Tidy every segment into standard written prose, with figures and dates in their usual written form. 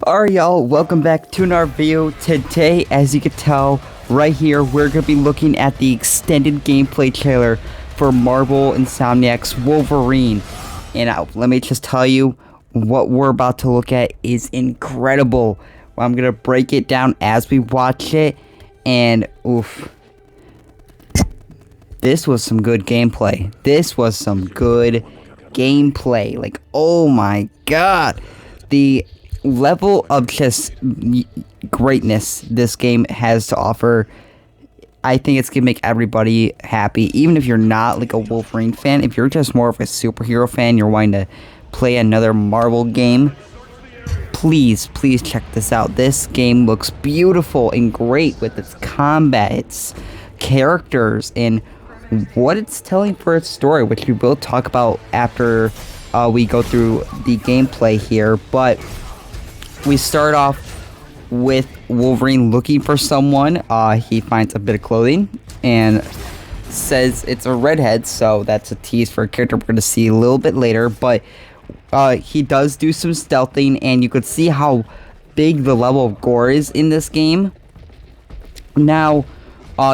Alright y'all, welcome back to another video. Today, as you can tell, right here, we're going to be looking at the extended gameplay trailer for Marvel Insomniacs Wolverine. And let me just tell you, what we're about to look at is incredible. I'm going to break it down as we watch it, and oof. This was some good gameplay. Like, oh my god. The level of just greatness this game has to offer, I think it's gonna make everybody happy. Even if you're not like a Wolverine fan, if you're just more of a superhero fan, you're wanting to play another Marvel game, please check this out. This game looks beautiful and great with its combat, its characters, and what it's telling for its story, which we will talk about after we go through the gameplay here. But we start off with Wolverine looking for someone. He finds a bit of clothing and says it's a redhead, so that's a tease for a character we're going to see a little bit later. But he does do some stealthing, and you could see how big the level of gore is in this game. Now,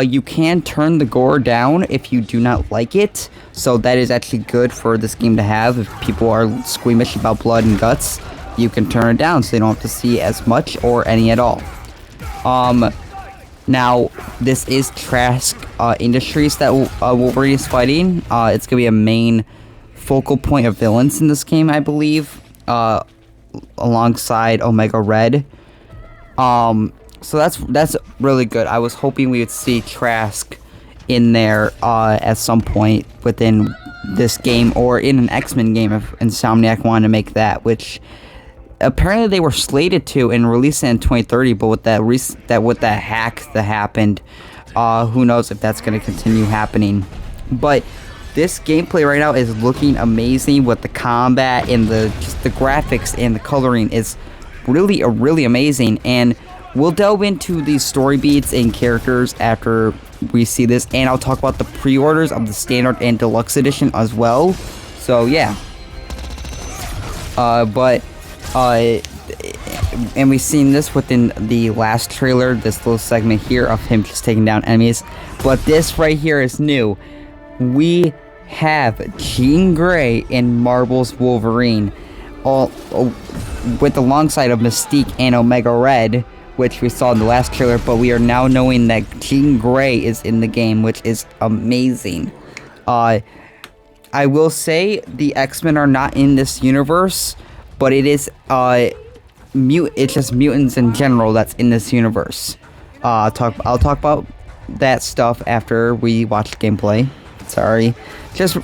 you can turn the gore down if you do not like it, so that is actually good for this game to have. If people are squeamish about blood and guts, you can turn it down so they don't have to see as much or any at all. Now, this is Trask Industries that Wolverine is fighting. It's going to be a main focal point of villains in this game, I believe, alongside Omega Red. So that's really good. I was hoping we would see Trask in there at some point within this game, or in an X-Men game if Insomniac wanted to make that, which apparently they were slated to and release it in 2030, but with that hack that happened, who knows if that's going to continue happening. But this gameplay right now is looking amazing with the combat, and just the graphics and the coloring is really amazing. And we'll delve into these story beats and characters after we see this, and I'll talk about the pre-orders of the standard and deluxe edition as well. So yeah, and we've seen this within the last trailer, this little segment here of him just taking down enemies. But this right here is new. We have Jean Grey in Marvel's Wolverine, with alongside of Mystique and Omega Red, which we saw in the last trailer, but we are now knowing that Jean Grey is in the game, which is amazing. I will say the X-Men are not in this universe, but it is it's just mutants in general that's in this universe. I'll talk about that stuff after we watch the gameplay. Sorry.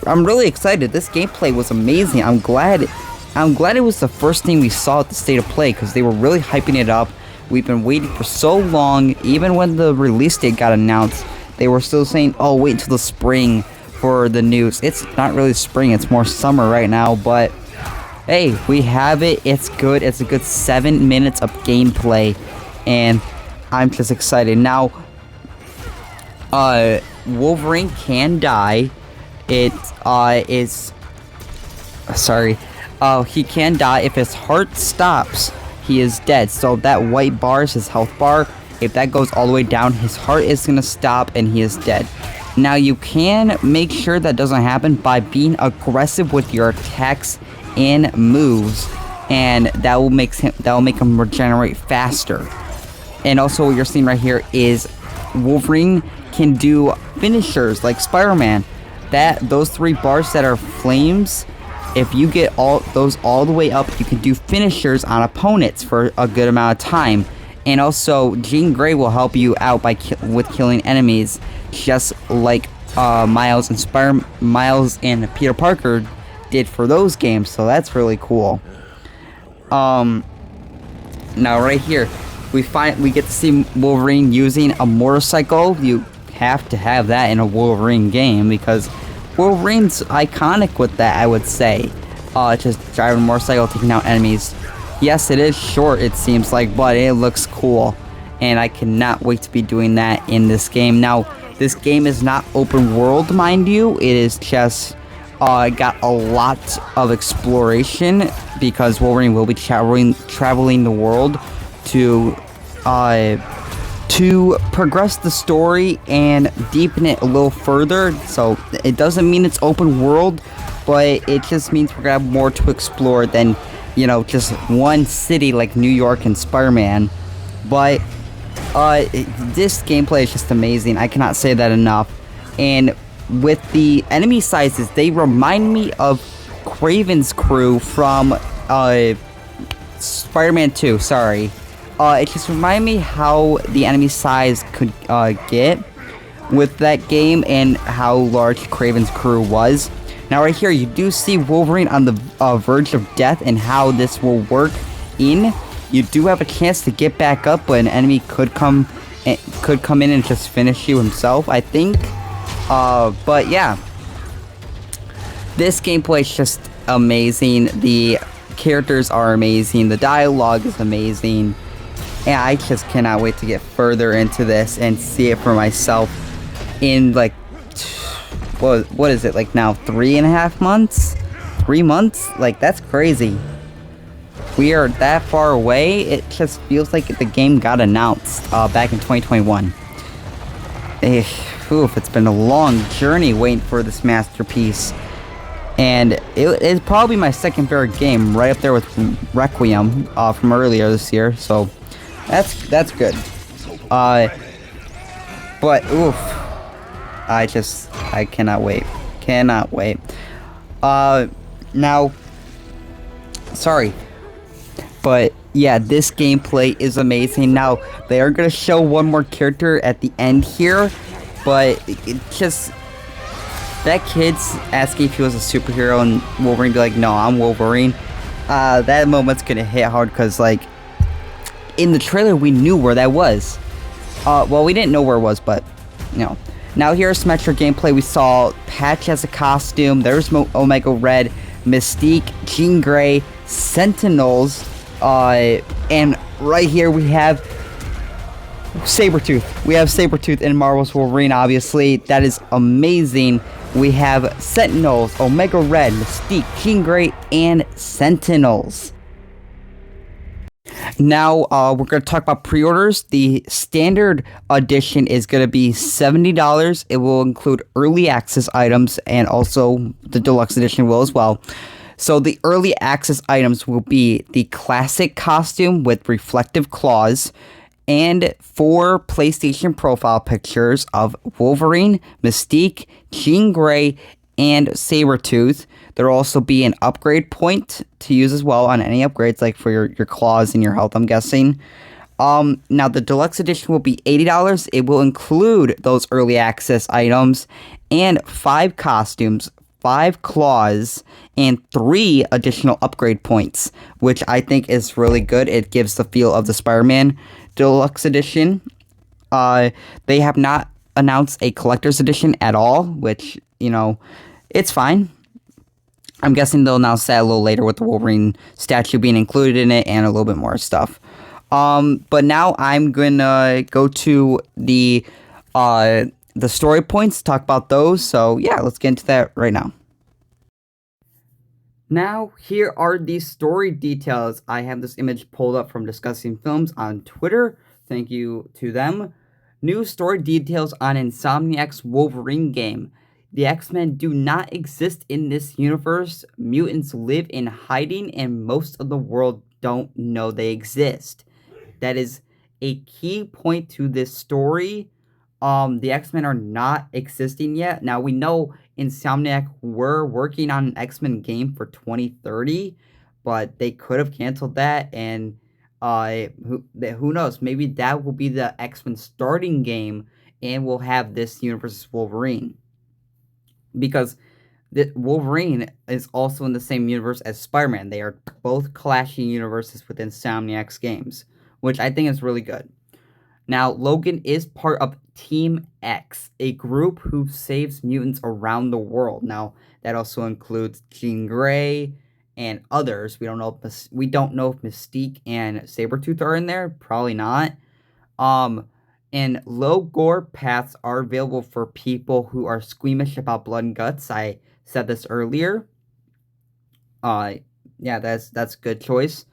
I'm really excited. This gameplay was amazing. I'm glad it was the first thing we saw at the State of Play, because they were really hyping it up. We've been waiting for so long. Even when the release date got announced, they were still saying, oh, wait until the spring for the news. It's not really spring, it's more summer right now, but hey, we have it. It's good. It's a good 7 minutes of gameplay, and I'm just excited. Now, Wolverine can die. He can die if his heart stops. He is dead. So that white bar is his health bar. If that goes all the way down, his heart is going to stop and he is dead. Now, you can make sure that doesn't happen by being aggressive with your attacks and moves, and that will make him regenerate faster. And also, what you're seeing right here is Wolverine can do finishers like Spider-Man. Those 3 bars that are flames, if you get those all the way up, you can do finishers on opponents for a good amount of time. And also, Jean Grey will help you out with killing enemies, just like Miles and Peter Parker did for those games. So that's really cool. Now right here, we get to see Wolverine using a motorcycle. You have to have that in a Wolverine game, because Wolverine's iconic with that, I would say. Just driving a motorcycle, taking out enemies. Yes, it is short, it seems like, but it looks cool, and I cannot wait to be doing that in this game. Now, this game is not open world, mind you. It is just got a lot of exploration because Wolverine will be traveling the world to progress the story and deepen it a little further. So it doesn't mean it's open world, but it just means we're gonna have more to explore than, you know, just one city like New York and Spider-Man. But this gameplay is just amazing. I cannot say that enough. And with the enemy sizes, they remind me of Kraven's crew from Spider-Man 2. Sorry. It just reminded me how the enemy size could get with that game and how large Kraven's crew was. Now right here, you do see Wolverine on the verge of death and how this will work in. You do have a chance to get back up, but an enemy could come in and just finish you himself, I think. But yeah, this gameplay is just amazing. The characters are amazing. The dialogue is amazing. And I just cannot wait to get further into this and see it for myself in like, what is it, like now 3.5 months? 3 months? Like, that's crazy. We are that far away. It just feels like the game got announced back in 2021. Oof, it's been a long journey waiting for this masterpiece. And it's probably my second favorite game, right up there with Requiem from earlier this year. So that's good. But oof, I cannot wait. Cannot wait. Now, sorry, but yeah, this gameplay is amazing. Now they are gonna show one more character at the end here, but it just, that kid's asking if he was a superhero and Wolverine be like, no, I'm Wolverine. That moment's gonna hit hard because, like, in the trailer we knew where that was. Well, we didn't know where it was, but you know. Now here's Symmetra gameplay. We saw Patch as a costume. There's Omega Red, Mystique, Jean Grey, Sentinels, and right here we have Sabretooth. We have Sabretooth in Marvel's Wolverine, obviously. That is amazing. We have Sentinels, Omega Red, Mystique, Jean Grey, and Sentinels. Now, we're going to talk about pre-orders. The standard edition is going to be $70. It will include early access items, and also the deluxe edition will as well. So the early access items will be the classic costume with reflective claws, and 4 PlayStation profile pictures of Wolverine, Mystique, Jean Grey, and Sabretooth. There will also be an upgrade point to use as well on any upgrades, like for your claws and your health, I'm guessing. Now, the deluxe edition will be $80. It will include those early access items and 5 costumes, 5 claws, and 3 additional upgrade points, which I think is really good. It gives the feel of the Spider-Man deluxe edition. They have not announced a collector's edition at all, which, you know, it's fine. I'm guessing they'll announce that a little later with the Wolverine statue being included in it and a little bit more stuff. But now I'm gonna go to the story points, talk about those. So yeah, let's get into that right now. Now, here are the story details. I have this image pulled up from Discussing Films on Twitter. Thank you to them. New story details on Insomniacs Wolverine game. The X-Men do not exist in this universe. Mutants live in hiding, and most of the world don't know they exist. That is a key point to this story. The X-Men are not existing yet. Now, we know Insomniac were working on an X-Men game for 2030, but they could have canceled that, and who knows? Maybe that will be the X-Men starting game, and we'll have this universe's Wolverine. Because Wolverine is also in the same universe as Spider-Man. They are both clashing universes within Insomniac's games, which I think is really good. Now, Logan is part of Team X, a group who saves mutants around the world. Now, that also includes Jean Grey and others. We don't know if Mystique and Sabretooth are in there. Probably not. And low gore paths are available for people who are squeamish about blood and guts. I said this earlier. Uh, yeah, that's a good choice.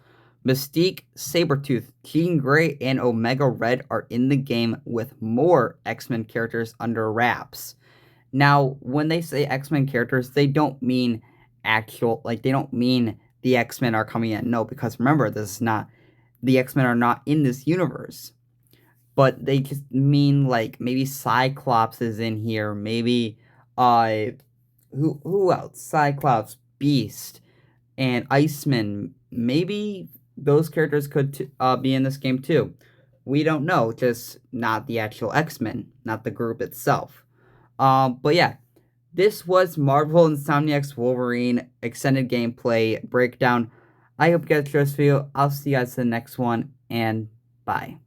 Mystique, Sabretooth, Jean Grey, and Omega Red are in the game with more X-Men characters under wraps. Now, when they say X-Men characters, they don't mean they don't mean the X-Men are coming in. No, because remember, the X-Men are not in this universe. But they just mean, like, maybe Cyclops is in here, maybe, who else? Cyclops, Beast, and Iceman. Maybe those characters could be in this game too. We don't know, just not the actual X-Men, not the group itself. But yeah, this was Marvel Insomniacs Wolverine extended gameplay breakdown. I hope you guys enjoyed this video. I'll see you guys in the next one, and bye.